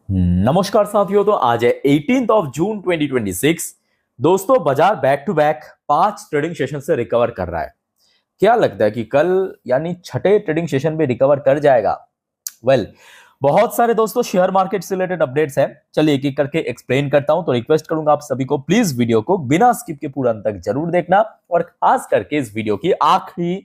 नमस्कार साथियों। तो आज है 18th ऑफ जून 2026। दोस्तों, बाजार back to back 5 trading session से रिकवर कर रहा है। क्या लगता है कि कल यानी छठे ट्रेडिंग सेशन में रिकवर कर जाएगा? बहुत सारे दोस्तों शेयर मार्केट से रिलेटेड अपडेट्स हैं। चलिए एक एक करके एक्सप्लेन करता हूं। तो रिक्वेस्ट करूंगा आप सभी को, प्लीज वीडियो को बिना स्किप के पूरा अंत तक जरूर देखना, और खास करके इस वीडियो की आखिरी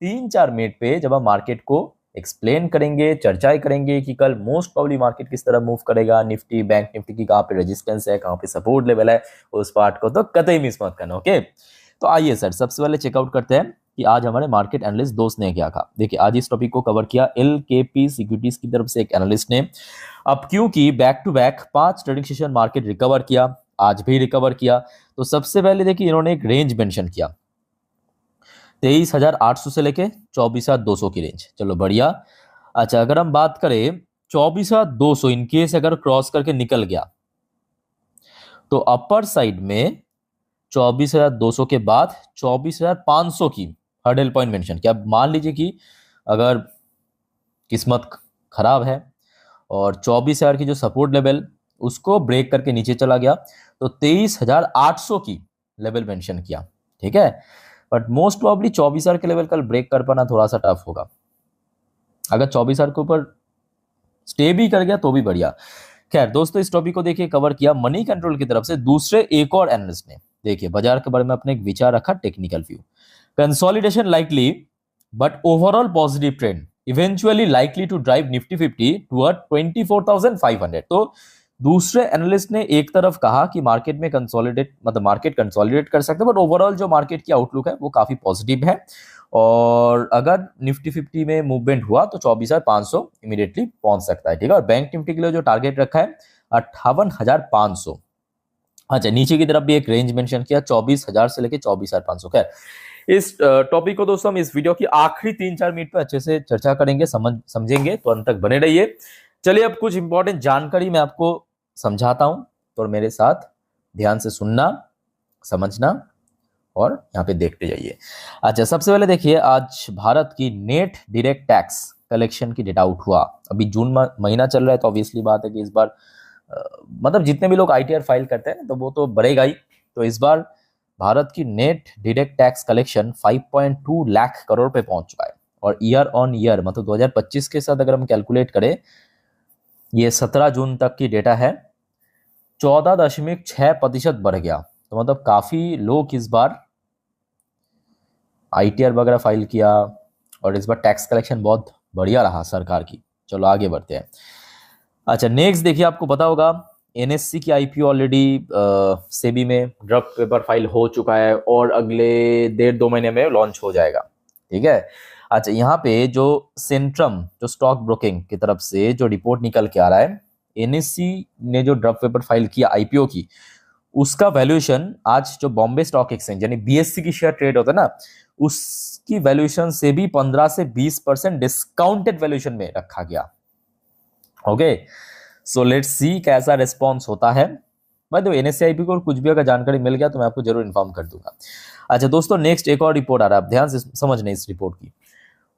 3-4 मिनट पे जब हम मार्केट को एक्सप्लेन करेंगे, चर्चाएं करेंगे कि कल मोस्ट प्रोबेबली मार्केट किस तरह मूव करेगा, निफ्टी बैंक निफ्टी की कहां पे रेजिस्टेंस है, कहां पे सपोर्ट लेवल है, उस पार्ट को तो कतई मिस मत करना। ओके, तो आइए सर सबसे पहले चेकआउट करते हैं कि आज हमारे मार्केट एनालिस्ट दोस्त ने क्या कहा। देखिए, आज इस टॉपिक को कवर किया LKP सिक्योरिटीज की तरफ से एक एनालिस्ट ने। अब क्योंकि back to back 5 trading session market recover किया, आज भी रिकवर किया, तो सबसे पहले देखिए इन्होंने एक रेंज मेंशन किया 23,800 से लेके 24,200 की रेंज। चलो बढ़िया। अच्छा, अगर हम बात करें 24,200 इनकेस अगर क्रॉस करके निकल गया तो अपर साइड में 24,200 के बाद 24,500 की हर्डल पॉइंट मेंशन किया। अब मान लीजिए कि अगर किस्मत खराब है और 24,000 की जो सपोर्ट लेवल उसको ब्रेक करके नीचे चला गया तो 23,800 की लेवल मेंशन किया। ठीक है, बट मोस्ट प्रोबेबली 24,000 के लेवल कल ब्रेक कर पाना थोड़ा सा टफ होगा। अगर 24,000 के ऊपर स्टे भी कर गया तो भी बढ़िया। खैर दोस्तों, इस टॉपिक को देखिए कवर किया मनी कंट्रोल की तरफ से दूसरे एक और एनालिस्ट ने। देखिए बाजार के बारे में अपने एक विचार रखा, technical view. Consolidation likely but overall positive trend eventually likely to drive Nifty 50 toward 24,500। तो दूसरे एनालिस्ट ने एक तरफ कहा कि मार्केट में कंसोलिडेट मतलब मार्केट कंसोलिडेट कर सकते हैं, बट ओवरऑल जो मार्केट की आउटलुक है वो काफी पॉजिटिव है, और अगर निफ्टी 50 में मूवमेंट हुआ तो 24,500 इमीडिएटली पहुंच सकता है। ठीक है, और बैंक निफ्टी के लिए जो टारगेट रखा है 58,500। अच्छा, नीचे की तरफ भी एक रेंज मेंशन किया 24,000 से लेके 24,500। खैर, इस टॉपिक को दोस्तों हम इस वीडियो की आखिरी 3-4 मिनट पे अच्छे से चर्चा करेंगे, समझेंगे, तो अंत तक बने रहिए। चलिए अब कुछ इंपॉर्टेंट जानकारी मैं आपको समझाता हूं, तो मेरे साथ ध्यान से सुनना, समझना और यहाँ पे देखते जाइए। अच्छा, सबसे पहले देखिए आज भारत की नेट डायरेक्ट टैक्स कलेक्शन की डेटा आउट हुआ। अभी जून महीना चल रहा है, तो ऑब्वियसली बात है कि इस बार मतलब जितने भी लोग ITR फाइल करते हैं तो वो तो बढ़ेगा ही। तो इस बार भारत की net direct tax collection 5.2 lakh crore पे पहुंच चुका है, और ईयर ऑन ईयर मतलब 2025 के साथ अगर हम कैलकुलेट करें, ये 17 जून तक की डेटा है, 14.6% बढ़ गया। तो मतलब काफी लोग इस बार ITR वगैरह फाइल किया, और इस बार टैक्स कलेक्शन बहुत बढ़िया रहा सरकार की। चलो आगे बढ़ते हैं। अच्छा, नेक्स्ट देखिए, आपको पता होगा NSE की IPO ऑलरेडी सेबी में ड्राफ्ट पेपर फाइल हो चुका है, और अगले 1.5-2 महीने में लॉन्च हो जाएगा। ठीक है। अच्छा, यहाँ पे जो सेंट्रम जो स्टॉक ब्रोकिंग की तरफ से जो रिपोर्ट निकल के आ रहा है, NSE ने जो ड्राफ्ट पेपर फाइल किया IPO की, उसका वैल्यूएशन आज जो बॉम्बे स्टॉक एक्सचेंज यानी BSE की शेयर ट्रेड होता है ना, उसकी वैल्यूएशन से भी 15 से 20% डिस्काउंटेड वैल्यूएशन में रखा गया। ओके, सो लेट्स सी कैसा रिस्पॉन्स होता है। भाई तो NSE IPO को कुछ भी अगर जानकारी मिल गया तो मैं आपको जरूर इन्फॉर्म कर दूंगा। अच्छा दोस्तों, नेक्स्ट एक और रिपोर्ट आ रहा है, आप ध्यान से समझने इस रिपोर्ट की।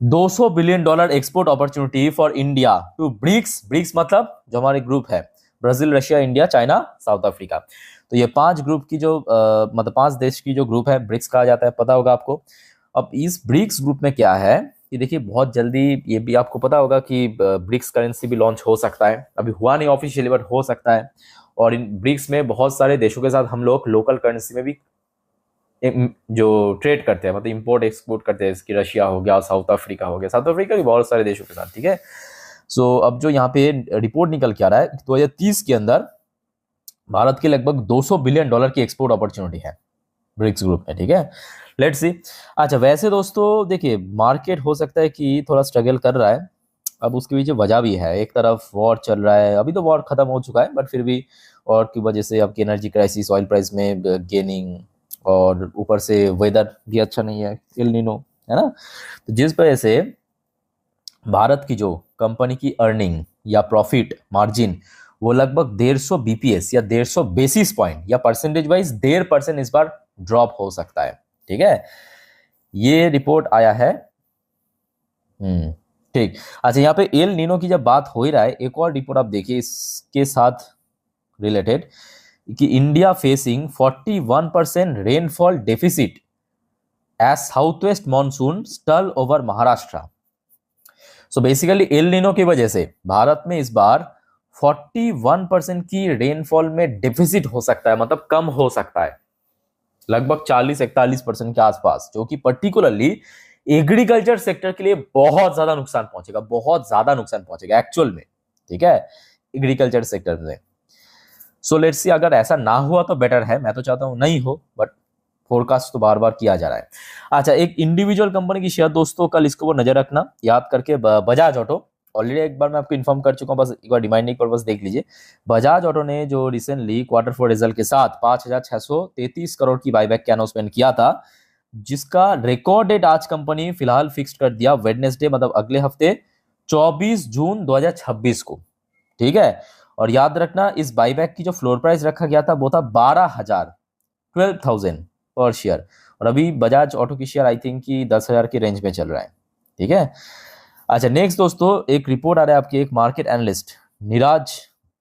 $200 billion export opportunity for India to BRICS. BRICS मतलब जो हमारे ग्रुप है, Brazil, Russia, India, China, South Africa. तो ये 5 ग्रुप की जो मतलब 5 देश की जो ग्रुप है, ब्रिक्स कहा जाता है, पता होगा आपको। अब इस ब्रिक्स ग्रुप में क्या है कि देखिए बहुत जल्दी ये भी आपको पता होगा कि ब्रिक्स करेंसी भी लॉन्च हो सकता है। अभी हुआ नहीं ऑफिशियली, बट हो सकता है। और इन ब्रिक्स में बहुत सारे देशों के साथ हम लोग लोकल करेंसी में भी जो ट्रेड करते हैं, मतलब इंपोर्ट एक्सपोर्ट करते हैं, इसकी रशिया हो गया, साउथ अफ्रीका हो गया, साउथ अफ्रीका भी बहुत सारे देशों के साथ। ठीक है, सो अब जो यहाँ पे रिपोर्ट निकल के आ रहा है, 2030 के अंदर भारत के लगभग $200 बिलियन की एक्सपोर्ट अपॉर्चुनिटी है ब्रिक्स ग्रुप में। ठीक है, लेट्स सी। अच्छा, वैसे दोस्तों देखिए मार्केट हो सकता है कि थोड़ा स्ट्रगल कर रहा है। अब उसके पीछे वजह भी है, एक तरफ वॉर चल रहा है, अभी तो वॉर खत्म हो चुका है, बट फिर भी वॉर की वजह से आपकी एनर्जी क्राइसिस, ऑयल प्राइस में गेनिंग, और ऊपर से वेदर भी अच्छा नहीं है, एल नीनो है ना। तो जिस वजह से भारत की जो कंपनी की अर्निंग या प्रॉफिट मार्जिन वो लगभग 150 BPS या 150 बेसिस पॉइंट या परसेंटेज वाइज 1.5% इस बार ड्रॉप हो सकता है। ठीक है, ये रिपोर्ट आया है ठीक। अच्छा, यहाँ पे एल नीनो की जब बात हो ही रहा है, एक और रिपोर्ट आप देखिए इसके साथ रिलेटेड, कि India facing 41% rainfall deficit as south west monsoon stall over Maharashtra. So basically El Nino की वजह से भारत में इस बार 41% की रेनफॉल में डेफिसिट हो सकता है, मतलब कम हो सकता है, लगभग 40-41% के आसपास, जो कि पर्टिकुलरली एग्रीकल्चर सेक्टर के लिए बहुत ज्यादा नुकसान पहुंचेगा, बहुत ज्यादा नुकसान पहुंचेगा एक्चुअल में। ठीक है, एग्रीकल्चर सेक्टर में। सो लेट्स सी, अगर ऐसा ना हुआ तो बेटर है, मैं तो चाहता हूं नहीं हो, बट फोरकास्ट तो बार बार किया जा रहा है। अच्छा, एक इंडिविजुअल कंपनी की शेयर दोस्तों, कल इसको वो नजर रखना, याद करके, बजाज ऑटो। ऑलरेडी एक बार मैं आपको इन्फॉर्म कर चुका हूं, बस एक बार रिमाइंडिंग पर्पस देख लीजिए। बजाज ऑटो ने जो रिसेंटली क्वार्टर फोर रिजल्ट के साथ 5,633 करोड़ की बाईबैक का अनाउंसमेंट किया था, जिसका रिकॉर्ड डेट आज कंपनी फिलहाल फिक्स कर दिया वेडनेसडे, मतलब अगले हफ्ते 24 जून 2026 को। ठीक है, और याद रखना इस बाईबैक की जो फ्लोर प्राइस रखा गया था वो था 12,000 पर शेयर, और अभी बजाज ऑटो की शेयर आई थिंक कि 10,000 के रेंज में चल रहा है। ठीक है। अच्छा, नेक्स्ट दोस्तों, एक रिपोर्ट आ रहा है आपकी, एक मार्केट एनालिस्ट नीरज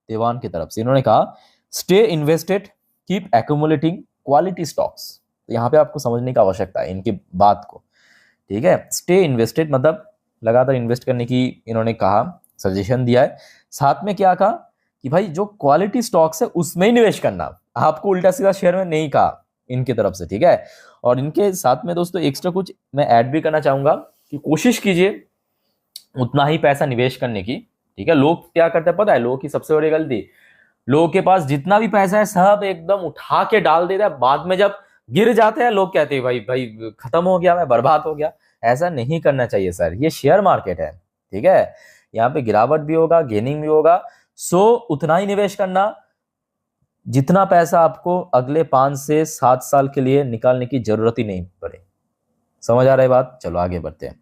देवान की तरफ से। इन्होंने कहा, stay invested, keep accumulating quality stocks. तो यहाँ पे आपको समझने की आवश्यकता है इनकी बात को। ठीक है, स्टे इन्वेस्टेड मतलब लगातार इन्वेस्ट करने की इन्होंने कहा, सजेशन दिया है। साथ में क्या कहा कि भाई जो क्वालिटी स्टॉक्स है उसमें ही निवेश करना, आपको उल्टा सीधा शेयर में नहीं कहा इनकी तरफ से। ठीक है, और इनके साथ में दोस्तों एक्स्ट्रा कुछ मैं ऐड भी करना चाहूंगा कि कोशिश कीजिए उतना ही पैसा निवेश करने की। ठीक है, लोग क्या करते हैं पता है, लोगों की सबसे बड़ी गलती, लोगों के पास जितना भी पैसा है सब एकदम उठा के डाल देता है, बाद में जब गिर जाते हैं लोग कहते हैं भाई भाई खत्म हो गया, मैं बर्बाद हो गया। ऐसा नहीं करना चाहिए सर, ये शेयर मार्केट है। ठीक है, यहाँ पे गिरावट भी होगा, गेनिंग भी होगा। सो उतना ही निवेश करना जितना पैसा आपको अगले 5 से 7 साल के लिए निकालने की जरूरत ही नहीं पड़े। समझ आ रहा है बात? चलो आगे बढ़ते हैं।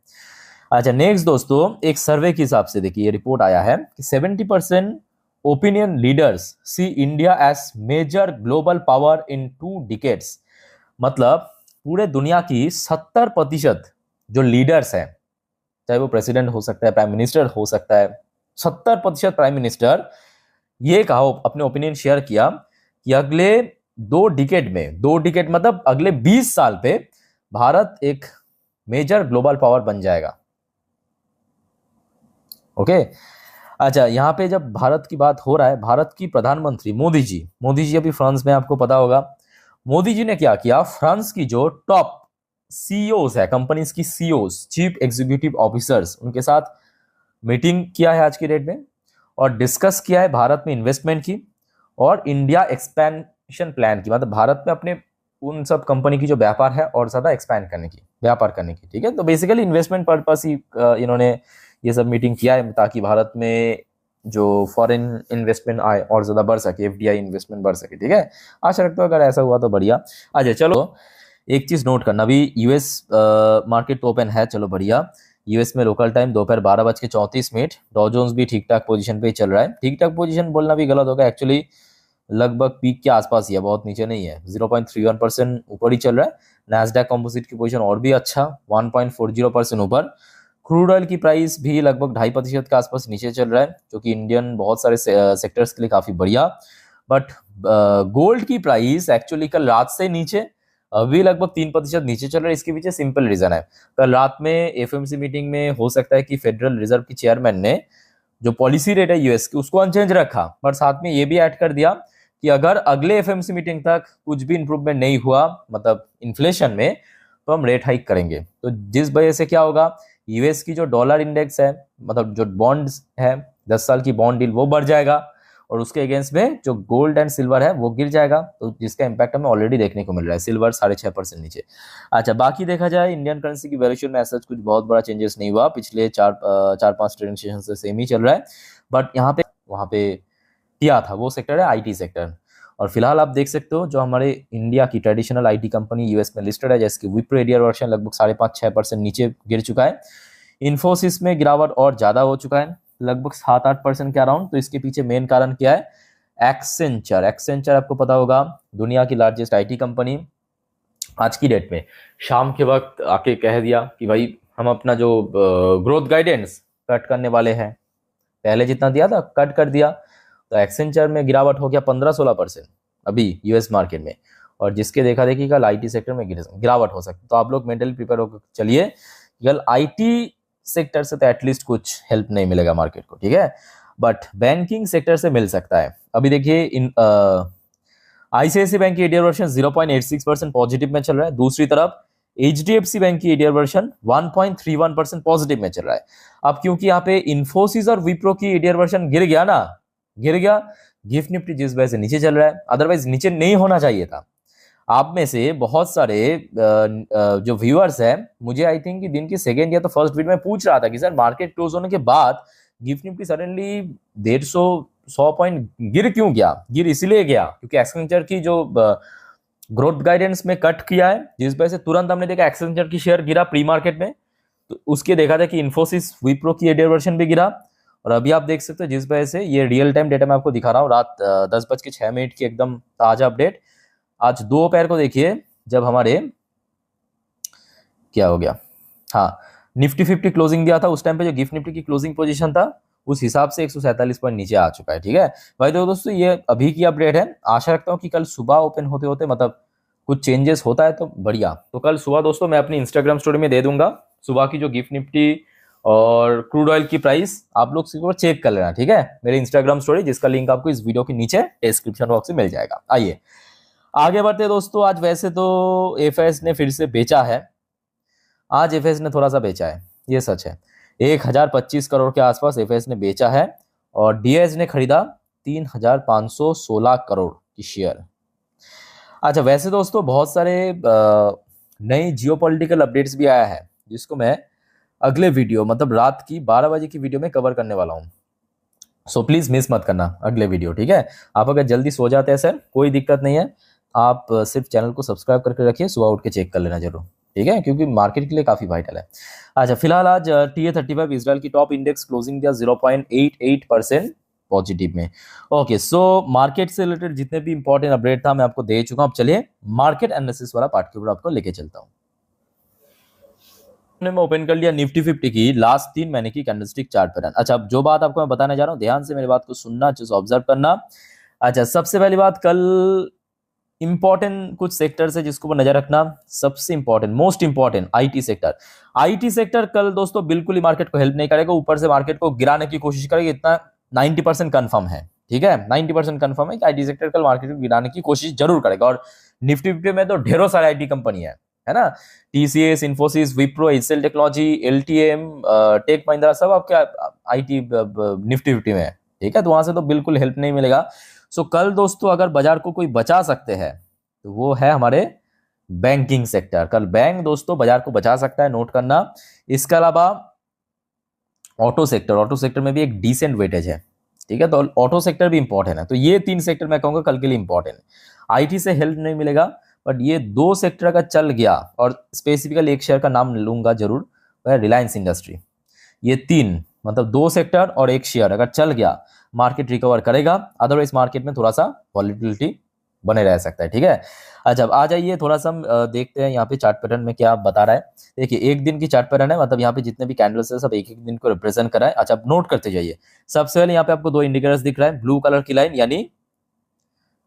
अच्छा, नेक्स्ट दोस्तों, एक सर्वे के हिसाब से देखिए, ये रिपोर्ट आया है कि 70% opinion leaders see India as major global power in 2 decades. मतलब पूरे दुनिया की 70% जो लीडर्स हैं, चाहे वो प्रेसिडेंट हो सकता है, प्राइम मिनिस्टर हो सकता है, 70% प्राइम मिनिस्टर ये कहा, अपने ओपिनियन शेयर किया कि अगले 2 डिकेड में, 2 डिकेड मतलब अगले 20 साल पे भारत एक मेजर ग्लोबल पावर बन जाएगा। ओके। अच्छा, यहाँ पे जब भारत की बात हो रहा है, भारत की प्रधानमंत्री मोदी जी अभी फ्रांस में, आपको पता होगा। मोदी जी ने क्या किया, फ्रांस की जो टॉप सीईओज है, कंपनीज की सीईओज, चीफ एग्जीक्यूटिव ऑफिसर्स, उनके साथ मीटिंग किया है आज की डेट में, और डिस्कस किया है भारत में इन्वेस्टमेंट की और इंडिया एक्सपेंशन प्लान की, मतलब भारत में अपने उन सब कंपनी की जो व्यापार है और ज्यादा एक्सपैंड करने की, व्यापार करने की। ठीक है, तो बेसिकली इन्वेस्टमेंट पर्पस ही इन्होंने ये सब मीटिंग किया है, ताकि भारत में जो फॉरेन इन्वेस्टमेंट आए और ज्यादा बढ़ सके, एफडीआई इन्वेस्टमेंट बढ़ सके। ठीक है, आशा रखता हूँ अगर ऐसा हुआ तो बढ़िया। अच्छा चलो, एक चीज नोट करना, अभी यूएस मार्केट तो ओपन है, चलो बढ़िया। यूएस में लोकल टाइम दोपहर 12:34, डॉ जोन्स भी ठीक ठाक पोजीशन पे ही चल रहा है। ठीक ठाक पोजीशन बोलना भी गलत होगा, एक्चुअली लगभग पीक के आसपास ही है, बहुत नीचे नहीं है, 0.31% ऊपर ही चल रहा है। नैस्डैक कंपोजिट की पोजीशन और भी अच्छा, 1.40% ऊपर। क्रूड ऑयल की प्राइस भी लगभग 2.5% के आसपास नीचे चल रहा है, जो कि इंडियन बहुत सारे सेक्टर्स के लिए काफी बढ़िया। बट गोल्ड की प्राइस एक्चुअली कल रात से नीचे, अभी लगभग 3% नीचे चल रहा है। इसके पीछे सिंपल रीजन है, कल रात में एफएमसी मीटिंग में हो सकता है कि फेडरल रिजर्व की चेयरमैन ने जो पॉलिसी रेट है यूएस की उसको अनचेंज रखा, पर साथ में ये भी ऐड कर दिया कि अगर अगले एफएमसी मीटिंग तक कुछ भी इंप्रूवमेंट नहीं हुआ, मतलब इन्फ्लेशन में, तो हम रेट हाइक करेंगे। तो जिस वजह से क्या होगा, यूएस की जो डॉलर इंडेक्स है, मतलब जो बॉन्ड्स है, 10 साल की बॉन्ड डील, वो बढ़ जाएगा, और उसके अगेंस्ट में जो गोल्ड एंड सिल्वर है वो गिर जाएगा। तो जिसका इंपैक्ट हमें ऑलरेडी देखने को मिल रहा है, सिल्वर 6.5% नीचे। अच्छा, बाकी देखा जाए इंडियन करेंसी की वैल्यूएशन में ऐसा कुछ बहुत बड़ा चेंजेस नहीं हुआ, पिछले 4-5 ट्रेडिंग सेशन से सेम ही चल रहा है। बट यहाँ पे वहाँ पे किया था वो सेक्टर है आईटी सेक्टर। और फिलहाल आप देख सकते हो जो हमारे इंडिया की ट्रेडिशनल आईटी कंपनी यूएस में लिस्टेड है, जैसे कि विप्रो एरियर वर्शन लगभग 5.5-6% नीचे गिर चुका है। इन्फोसिस में गिरावट और ज्यादा हो चुका है, लगभग 7-8% के अराउंड। तो इसके पीछे मेन कारण क्या है, एक्सेंचर आपको पता होगा, दुनिया की लार्जेस्ट आईटी कंपनी, आज की डेट में शाम के वक्त आके कह दिया कि भाई हम अपना जो ग्रोथ गाइडेंस कट करने वाले हैं। पहले जितना दिया था कट कर दिया, तो एक्सेंचर में गिरावट हो गया 15-16% अभी यूएस मार्केट में, और जिसके देखा देखी कल आईटी सेक्टर में गिरावट हो सकती है। तो आप लोग मेंटली प्रिपेयर होकर चलिए, कल आईटी सेक्टर से तो एटलीस्ट कुछ हेल्प नहीं मिलेगा मार्केट को, ठीक है, बट बैंकिंग सेक्टर से मिल सकता है। अभी देखिए इन आईसीआईसी बैंक की एडीआर वर्जन 0.86% पॉजिटिव में चल रहा है, दूसरी तरफ एचडीएफसी बैंक की एडीआर वर्जन 1.31% पॉजिटिव में चल रहा है। अब क्योंकि यहाँ पे इन्फोसिस और विप्रो की एडीआर वर्जन गिर गया ना, गिर गया, गिफ्ट निफ्टी जिस वजह से नीचे चल रहा है, अदरवाइज नीचे नहीं होना चाहिए था। आप में से बहुत सारे जो व्यूअर्स हैं, मुझे आई थिंक कि दिन की सेकेंड या तो फर्स्ट वीक में पूछ रहा था कि सर मार्केट क्लोज होने के बाद गिफ्ट निफ्टी सडनली 150-100 पॉइंट गिर क्यों गया। गिर इसलिए गया क्योंकि एक्सेंचर की जो ग्रोथ गाइडेंस में कट किया है, जिस वजह से तुरंत हमने देखा एक्सेंचर की शेयर गिरा प्री मार्केट में, तो उसके देखा था कि इन्फोसिस विप्रो की एडीआर वर्जन भी गिरा। और अभी आप देख सकते हो जिस वजह से, ये रियल टाइम डेटा मैं आपको दिखा रहा हूँ, रात 10:06 की एकदम ताजा अपडेट। आज दोपहर को देखिए जब हमारे क्या हो गया, हाँ, निफ्टी 50 क्लोजिंग दिया था, उस टाइम पे जो गिफ्ट निफ्टी की क्लोजिंग पोजीशन था उस हिसाब से 147 पॉइंट नीचे आ चुका है, ठीक है भाई। तो दोस्तों ये अभी की अपडेट है, आशा रखता हूँ कि कल सुबह ओपन होते होते मतलब कुछ चेंजेस होता है तो बढ़िया। तो कल सुबह दोस्तों मैं अपनी इंस्टाग्राम स्टोरी में दे दूंगा सुबह की जो गिफ्ट निफ्टी और क्रूड ऑयल की प्राइस, आप लोग सिर्फ चेक कर लेना, ठीक है, मेरे इंस्टाग्राम स्टोरी, जिसका लिंक आपको इस वीडियो के नीचे डिस्क्रिप्शन बॉक्स में मिल जाएगा। आइए आगे बढ़ते दोस्तों। आज वैसे तो एफएस ने फिर से बेचा है, आज एफएस ने थोड़ा सा बेचा है, ये सच है, 1025 करोड़ के आसपास एफएस ने बेचा है, और डीएस ने खरीदा 3516 करोड़ की शेयर। अच्छा वैसे दोस्तों बहुत सारे नई जियोपॉलिटिकल अपडेट्स भी आया है, जिसको मैं अगले वीडियो मतलब रात की 12 बजे की वीडियो में कवर करने वाला हूँ, सो प्लीज मिस मत करना अगले वीडियो, ठीक है। आप अगर जल्दी सो जाते हैं सर कोई दिक्कत नहीं है, आप सिर्फ चैनल को सब्सक्राइब करके रखिए, सुबह उठ के चेक कर लेना जरूर, ठीक है, क्योंकि मार्केट के लिए काफी वाइटल है। अच्छा फिलहाल आज TA35 इजराइल की टॉप इंडेक्स क्लोजिंग दिया 0.88% पॉजिटिव में। ओके सो मार्केट से रिलेटेड जितने भी इंपॉर्टेंट अपडेट था मैं आपको दे चुका हूं। अब चलिए मार्केट एनालिसिस वाला पार्ट के ऊपर आपको लेके चलता हूं। मैं ओपन कर लिया निफ्टी 50 की लास्ट 3 महीने की कैंडलस्टिक चार्ट पैटर्न। अच्छा अब जो बात आपको मैं बताने जा रहा हूं, ध्यान से मेरी बात को सुनना, अच्छे से ऑब्जर्व करना। अच्छा सबसे पहली बात, कल इंपॉर्टेंट कुछ सेक्टर है जिसको ऊपर नजर रखना, सबसे important most important IT sector. IT sector कल दोस्तों बिल्कुल ही मार्केट को हेल्प नहीं करेगा, ऊपर से मार्केट को गिराने की कोशिश करेगा, इतना 90% कंफर्म है, ठीक है, 90% कंफर्म है कि आईटी सेक्टर कल मार्केट को गिराने की कोशिश जरूर करेगा। और निफ्टी 50 में तो ढेरों सारे आईटी कंपनी है ना, TCS, Infosys, Wipro, HCL technology, LTM, tech Mahindra, सब आपके आईटी निफ्टी 50 में है, ठीक है, तो वहां से तो बिल्कुल हेल्प नहीं मिलेगा। सो कल दोस्तों अगर बाजार को कोई बचा सकते हैं तो वो है हमारे बैंकिंग सेक्टर। कल बैंक दोस्तों बाजार को बचा सकता है, नोट करना। इसके अलावा ऑटो सेक्टर में भी एक डिसेंट वेटेज है, ठीक है, तो ऑटो सेक्टर भी इंपॉर्टेंट है। तो ये 3 सेक्टर मैं कहूंगा कल के लिए इंपॉर्टेंट। आईटी से हेल्प नहीं मिलेगा, बट ये 2 सेक्टर का चल गया, और स्पेसिफिकली एक शेयर का नाम लूंगा जरूर, वह रिलायंस इंडस्ट्री। ये 3 मतलब 2 सेक्टर और एक शेयर अगर चल गया, मार्केट रिकवर करेगा, अदरवाइज मार्केट में थोड़ा सा वॉलिटिलिटी बने रह सकता है, ठीक है। अच्छा अब आ जाइए थोड़ा सा हम देखते हैं यहाँ पे चार्ट पैटर्न में क्या बता रहा है। देखिए एक दिन की चार्ट पैटर्न है, मतलब यहाँ पे जितने भी कैंडल्स है सब एक एक दिन को रिप्रेजेंट कर रहा है। अच्छा अब नोट करते जाइए। सबसे पहले यहाँ पे आपको 2 इंडिकेटर्स दिख रहा है, ब्लू कलर की लाइन यानी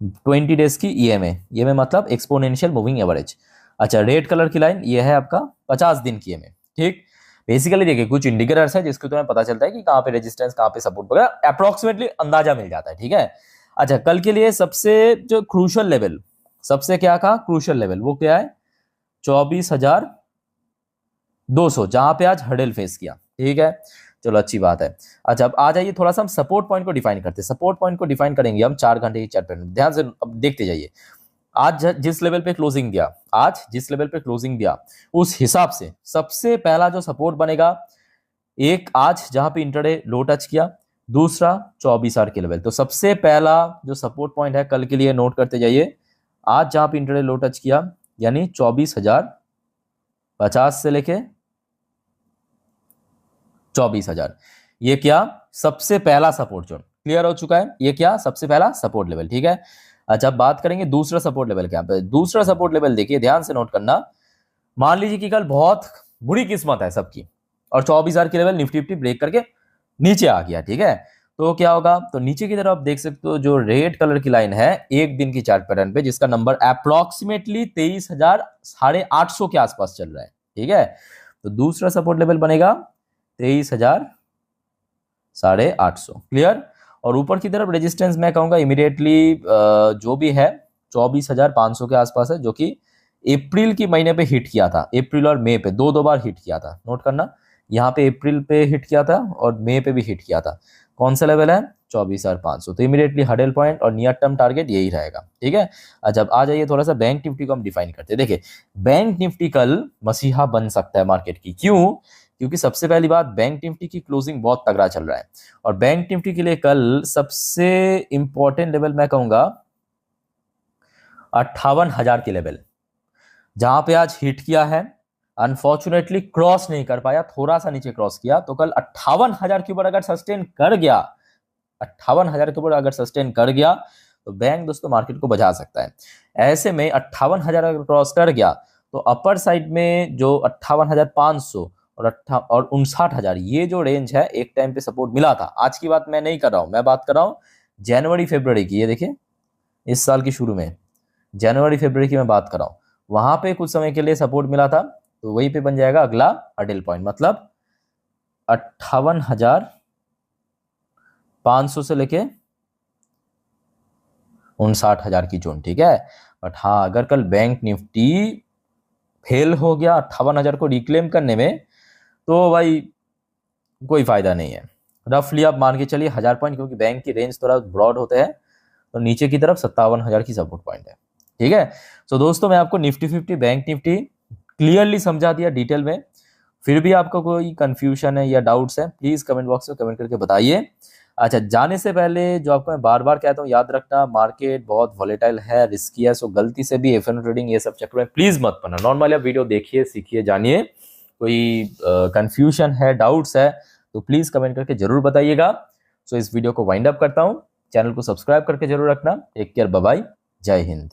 20 डेज की ईएमए मतलब एक्सपोनेंशियल मूविंग एवरेज। अच्छा रेड कलर की लाइन ये है आपका 50 दिन की ईएमए, ठीक। बेसिकली देखिए कुछ इंडिकेटर्स है जिसके तुम्हें पता चलता है कि कहाँ पे रेजिस्टेंस, कहाँ पे सपोर्ट वगैरह अप्रोक्सीमेटली अंदाजा मिल जाता है, ठीक है। अच्छा कल के लिए सबसे जो क्रूशियल लेवल, सबसे क्या कहा क्रूशियल लेवल, वो क्या है 24,200, जहां पे आज हर्डल फेस किया, ठीक है, चलो अच्छी बात है। अच्छा अब आ जाइए थोड़ा सा हम सपोर्ट पॉइंट को डिफाइन करते हैं। सपोर्ट पॉइंट को डिफाइन करेंगे हम 4 घंटे की चार्ट पैटर्न, ध्यान से अब देखते जाइए। आज जिस लेवल पे क्लोजिंग दिया, उस हिसाब से सबसे पहला जो सपोर्ट बनेगा, एक आज जहां पे इंटरडे लो टच किया, दूसरा 24,000 के लेवल। तो सबसे पहला जो सपोर्ट पॉइंट है कल के लिए नोट करते जाइए, आज जहां पे इंटरडे लो टच किया यानी 24,050 से लेके 24,000, ये क्या सबसे पहला सपोर्ट जोन क्लियर हो चुका है, ये क्या सबसे पहला सपोर्ट लेवल, ठीक है। अच्छा बात करेंगे दूसरा सपोर्ट लेवल क्या पे। दूसरा सपोर्ट लेवल देखिए ध्यान से नोट करना, मान लीजिए कि कल बहुत बुरी किस्मत है सबकी, और 24,000 की लेवल निफ्टी फिफ्टी ब्रेक करके नीचे आ गया, ठीक है। तो क्या होगा, तो नीचे की तरफ आप देख सकते हो जो रेड कलर की लाइन है एक दिन की चार्ट पैटर्न पे, जिसका नंबर अप्रोक्सीमेटली 23,800 के आसपास चल रहा है, ठीक है। तो दूसरा सपोर्ट लेवल बनेगा 23,850, क्लियर। और ऊपर की तरफ रेजिस्टेंस मैं कहूंगा इमीडिएटली जो भी है 24,500 के आसपास है, जो कि अप्रैल के महीने पे हिट किया था, अप्रैल और मई पे दो दो बार हिट किया था, नोट करना। यहाँ पे अप्रैल पे हिट किया था और मई पे भी हिट किया था। कौन सा लेवल है, 24,500। तो इमीडिएटली हडल पॉइंट और नियर टर्म टारगेट यही रहेगा, ठीक है। अच्छा अब आ जाइए थोड़ा सा बैंक निफ्टी को हम डिफाइन करते हैं। देखिए बैंक निफ्टी कल मसीहा बन सकता है मार्केट की, क्यों, क्योंकि सबसे पहली बात बैंक निफ्टी की क्लोजिंग बहुत तगड़ा चल रहा है, और बैंक निफ्टी के लिए कल सबसे इंपॉर्टेंट लेवल मैं कहूंगा 58,000 की लेवल, जहां पे आज हिट किया है, अनफॉर्चुनेटली क्रॉस नहीं कर पाया, थोड़ा सा नीचे क्रॉस किया। तो कल 58,000 के ऊपर अगर सस्टेन कर गया, 58,000 के ऊपर अगर सस्टेन कर गया तो बैंक दोस्तों मार्केट को बचा सकता है। ऐसे में 58,000 अगर क्रॉस कर गया तो अपर साइड में जो 58,500 और 59,000 ये जो रेंज है एक टाइम पे सपोर्ट मिला था। आज की बात मैं नहीं कर रहा हूं, मैं बात कर रहा हूं जनवरी फरवरी की। ये देखिए इस साल की शुरू में जनवरी फरवरी की मैं बात कर रहा हूं, वहां पे कुछ समय के लिए सपोर्ट मिला था, तो वहीं पे बन जाएगा अगला हडल पॉइंट, मतलब 58,500 से लेके 59,000 की जोन, ठीक है। बट हाँ अगर कल बैंक निफ्टी फेल हो गया 58,000 को रिक्लेम करने में, तो भाई कोई फायदा नहीं है। रफली आप मान के चलिए 1,000 पॉइंट, क्योंकि बैंक की रेंज थोड़ा ब्रॉड होते हैं, तो नीचे की तरफ 57,000 की सपोर्ट पॉइंट है, ठीक है। तो दोस्तों मैं आपको Nifty fifty bank Nifty clearly समझा दिया डिटेल में। फिर भी आपको कोई कंफ्यूजन है या डाउट्स है प्लीज कमेंट बॉक्स में कमेंट करके बताइए। अच्छा जाने से पहले जो आपको मैं बार बार कहता हूँ याद रखना, मार्केट बहुत वॉलेटाइल है, रिस्की है, सो गलती से भी एफएनओ ट्रेडिंग ये सब चक्कर में प्लीज मत पड़ना। नॉर्मली आप वीडियो देखिए, सीखिए, जानिए। कोई कंफ्यूजन है, डाउट्स है तो प्लीज कमेंट करके जरूर बताइएगा। सो इस वीडियो को वाइंड अप करता हूँ, चैनल को सब्सक्राइब करके जरूर रखना। टेक केयर, बाय बाय, जय हिंद।